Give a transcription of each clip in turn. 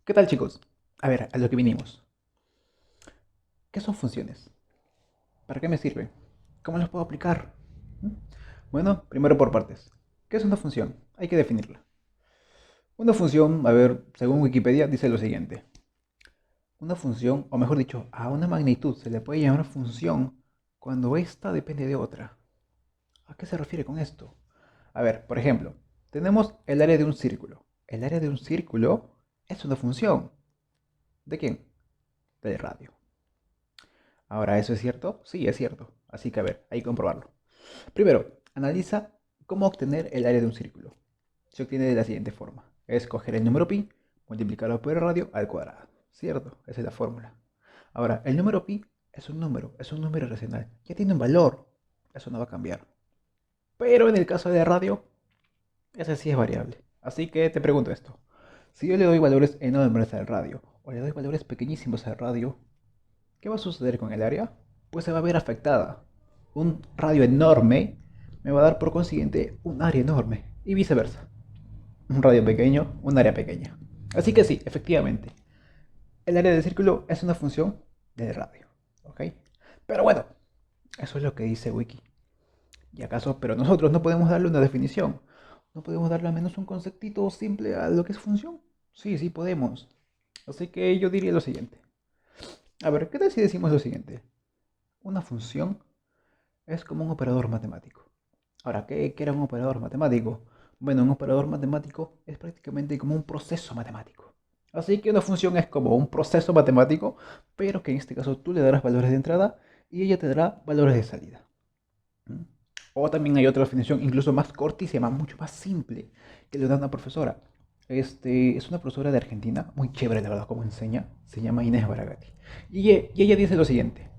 ¿Qué tal, chicos? A ver, a lo que vinimos. ¿Qué son funciones? ¿Para qué me sirven? ¿Cómo las puedo aplicar? ¿Mm? Bueno, primero por partes. ¿Qué es una función? Hay que definirla. Una función, a ver, según Wikipedia, dice lo siguiente. Una función, o mejor dicho, a una magnitud se le puede llamar función cuando ésta depende de otra. ¿A qué se refiere con esto? A ver, por ejemplo, tenemos el área de un círculo. El área de un círculo es una función. ¿De quién? Del radio. Ahora, ¿eso es cierto? Sí, es cierto. Así que a ver, hay que comprobarlo. Primero, analiza cómo obtener el área de un círculo. Se obtiene de la siguiente forma. Es coger el número pi, multiplicarlo por el radio al cuadrado. ¿Cierto? Esa es la fórmula. Ahora, el número pi es un número racional. Ya tiene un valor. Eso no va a cambiar. Pero en el caso de radio, ese sí es variable. Así que te pregunto esto. Si yo le doy valores enormes al radio, o le doy valores pequeñísimos al radio, ¿qué va a suceder con el área? Pues se va a ver afectada. Un radio enorme me va a dar por consiguiente un área enorme y viceversa. Un radio pequeño, un área pequeña. Así que sí, efectivamente, el área del círculo es una función del radio. ¿Ok? Pero bueno, eso es lo que dice Wiki. ¿Y acaso? Pero nosotros no podemos darle una definición. ¿No podemos darle al menos un conceptito simple a lo que es función? Sí, sí podemos. Así que yo diría lo siguiente. A ver, ¿qué tal si decimos lo siguiente? Una función es como un operador matemático. Ahora, ¿qué era un operador matemático? Bueno, un operador matemático es prácticamente como un proceso matemático. Así que una función es como un proceso matemático, pero que en este caso tú le darás valores de entrada y ella te dará valores de salida. ¿Mm? O también hay otra definición incluso más cortísima, mucho más simple, que le da una profesora. Es una profesora de Argentina, muy chévere la verdad como enseña, se llama Inés Baragati. Y ella dice lo siguiente.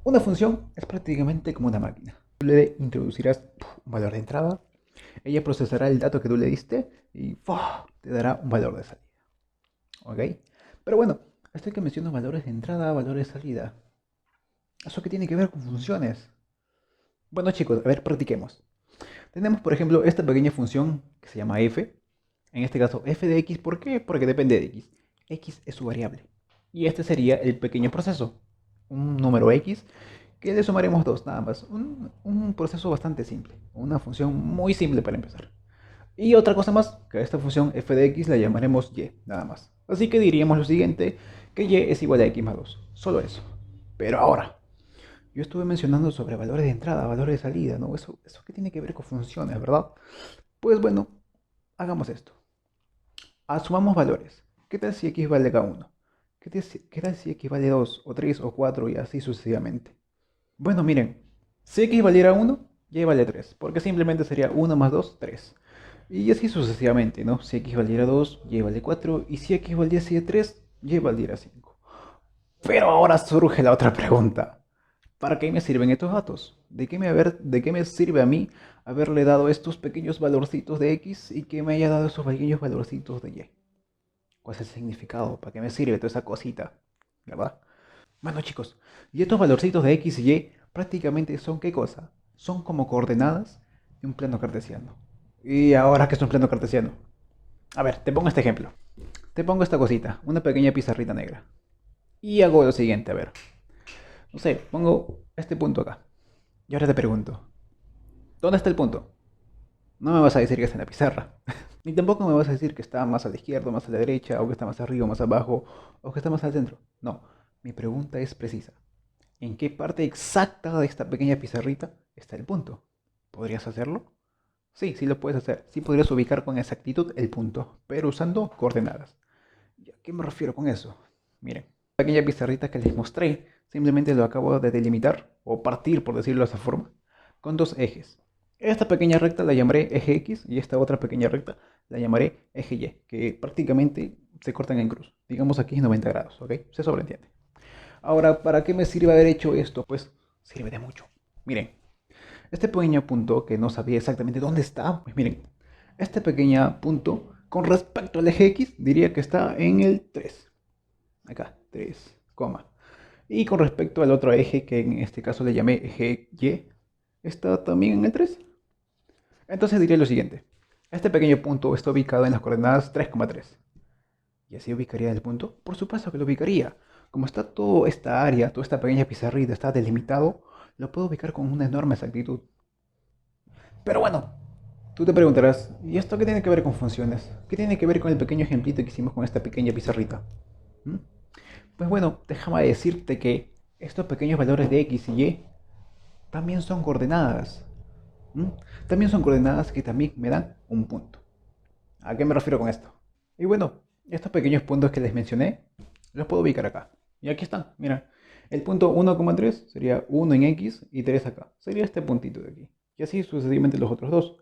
Una función es prácticamente como una máquina. Tú le introducirás un valor de entrada, ella procesará el dato que tú le diste y te dará un valor de salida. ¿Ok? Pero bueno, esto que menciono valores de entrada, valores de salida. ¿Eso qué tiene que ver con funciones? Bueno chicos, a ver, practiquemos. Tenemos por ejemplo esta pequeña función que se llama f. En este caso f de x, ¿por qué? Porque depende de x. X es su variable. Y este sería el pequeño proceso. Un número x que le sumaremos 2 nada más. Un proceso bastante simple. Una función muy simple para empezar. Y otra cosa más, que a esta función f de x la llamaremos y, nada más. Así que diríamos lo siguiente, que y es igual a x más 2. Solo eso. Pero ahora, yo estuve mencionando sobre valores de entrada, valores de salida, ¿no? Eso qué tiene que ver con funciones, ¿verdad? Pues bueno, hagamos esto. Asumamos valores. ¿Qué tal si x vale a 1? ¿Qué tal si x vale 2 o 3 o 4 y así sucesivamente? Bueno, miren, si x valiera 1, y vale 3, porque simplemente sería 1 más 2, 3. Y así sucesivamente, ¿no? Si x valiera 2, y vale 4, y si x valiese 3, y valiera 5. Pero ahora surge la otra pregunta. ¿Para qué me sirven estos datos? ¿De qué me sirve a mí haberle dado estos pequeños valorcitos de x y que me haya dado esos pequeños valorcitos de y? ¿Cuál es el significado? ¿Para qué me sirve toda esa cosita? ¿Verdad? Bueno, chicos, y estos valorcitos de x y y prácticamente son ¿qué cosa? Son como coordenadas de un plano cartesiano. ¿Y ahora qué es un plano cartesiano? A ver, te pongo este ejemplo. Te pongo esta cosita, una pequeña pizarrita negra. Y hago lo siguiente, a ver. No sé, pongo este punto acá. Y ahora te pregunto, ¿dónde está el punto? No me vas a decir que está en la pizarra. Ni tampoco me vas a decir que está más a la izquierda, más a la derecha, o que está más arriba, más abajo, o que está más al centro. No, mi pregunta es precisa. ¿En qué parte exacta de esta pequeña pizarrita está el punto? ¿Podrías hacerlo? Sí, sí lo puedes hacer. Sí podrías ubicar con exactitud el punto, pero usando coordenadas. ¿Y a qué me refiero con eso? Miren, la pequeña pizarrita que les mostré, simplemente lo acabo de delimitar, o partir por decirlo de esa forma, con dos ejes. Esta pequeña recta la llamaré eje X y esta otra pequeña recta la llamaré eje Y, que prácticamente se cortan en cruz. Digamos aquí 90 grados, ¿ok? Se sobreentiende. Ahora, ¿para qué me sirve haber hecho esto? Pues sirve de mucho. Miren, este pequeño punto que no sabía exactamente dónde está, pues miren, este pequeño punto con respecto al eje X diría que está en el 3. Acá, 3, coma. Y con respecto al otro eje, que en este caso le llamé eje Y, está también en el 3. Entonces diré lo siguiente. Este pequeño punto está ubicado en las coordenadas 3,3. y así ubicaría el punto. Por supuesto que lo ubicaría. Como está toda esta área, toda esta pequeña pizarrita está delimitado, lo puedo ubicar con una enorme exactitud. Pero bueno, tú te preguntarás, ¿y esto qué tiene que ver con funciones? ¿Qué tiene que ver con el pequeño ejemplito que hicimos con esta pequeña pizarrita? ¿Mm? Pues bueno, déjame decirte que estos pequeños valores de x y y también son coordenadas. ¿Mm? También son coordenadas que también me dan un punto. ¿A qué me refiero con esto? Y bueno, estos pequeños puntos que les mencioné, los puedo ubicar acá. Y aquí están, mira. El punto 1,3 sería 1 en x y 3 acá. Sería este puntito de aquí. Y así sucesivamente los otros dos.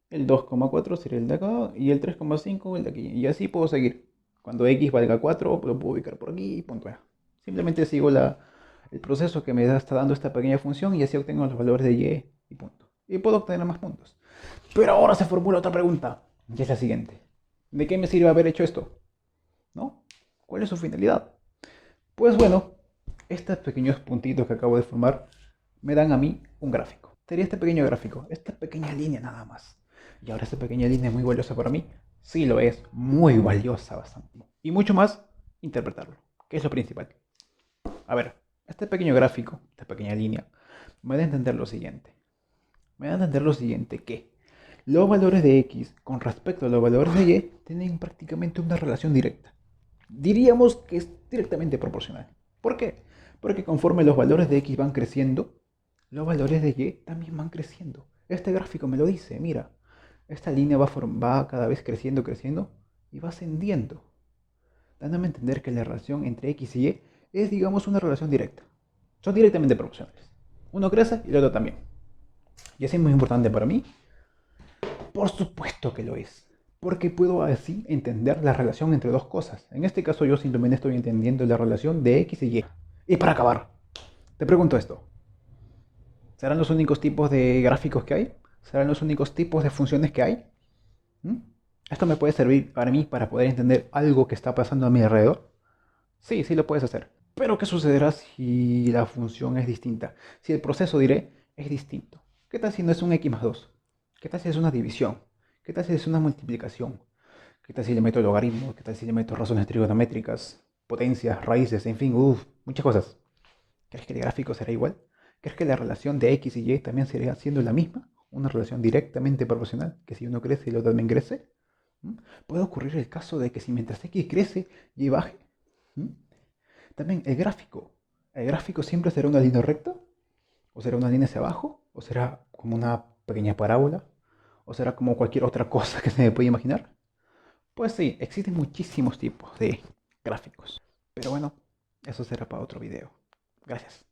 El 2,4 sería el de acá y el 3,5 el de aquí. Y así puedo seguir. Cuando x valga 4, lo puedo ubicar por aquí y punto. Simplemente sigo el proceso que me está dando esta pequeña función y así obtengo los valores de y punto. Y puedo obtener más puntos. Pero ahora se formula otra pregunta, y es la siguiente. ¿De qué me sirve haber hecho esto? ¿No? ¿Cuál es su finalidad? Pues bueno, estos pequeños puntitos que acabo de formar me dan a mí un gráfico. Sería este pequeño gráfico, esta pequeña línea nada más. Y ahora esta pequeña línea es muy valiosa para mí. Sí lo es, muy valiosa bastante. Y mucho más, interpretarlo, que es lo principal. A ver, este pequeño gráfico, esta pequeña línea, me da a entender lo siguiente. Me da a entender lo siguiente, que los valores de x con respecto a los valores de y tienen prácticamente una relación directa. Diríamos que es directamente proporcional. ¿Por qué? Porque conforme los valores de x van creciendo, los valores de y también van creciendo. Este gráfico me lo dice, mira, esta línea va cada vez creciendo, creciendo y va ascendiendo, dándome a entender que la relación entre x y y es, digamos, una relación directa. Son directamente proporcionales. Uno crece y el otro también. Y así es muy importante para mí. Por supuesto que lo es, porque puedo así entender la relación entre dos cosas. En este caso yo simplemente estoy entendiendo la relación de x y y. Y para acabar, te pregunto esto. ¿Serán los únicos tipos de gráficos que hay? ¿Serán los únicos tipos de funciones que hay? ¿Mm? ¿Esto me puede servir para mí para poder entender algo que está pasando a mi alrededor? Sí, sí lo puedes hacer. Pero ¿qué sucederá si la función es distinta? Si el proceso, diré, es distinto. ¿Qué tal si no es un x más 2? ¿Qué tal si es una división? ¿Qué tal si es una multiplicación? ¿Qué tal si le meto logaritmos? ¿Qué tal si le meto razones trigonométricas, potencias, raíces, en fin, muchas cosas? ¿Crees que el gráfico será igual? ¿Crees que la relación de x y y también seguirá siendo la misma? ¿Una relación directamente proporcional? ¿Que si uno crece, el otro también crece? ¿Mm? ¿Puede ocurrir el caso de que si mientras x crece, y baje? ¿Mm? También ¿el gráfico siempre será una línea recta? ¿O será una línea hacia abajo? ¿O será como una pequeña parábola? ¿O será como cualquier otra cosa que se me puede imaginar? Pues sí, existen muchísimos tipos de gráficos. Pero bueno, eso será para otro video. Gracias.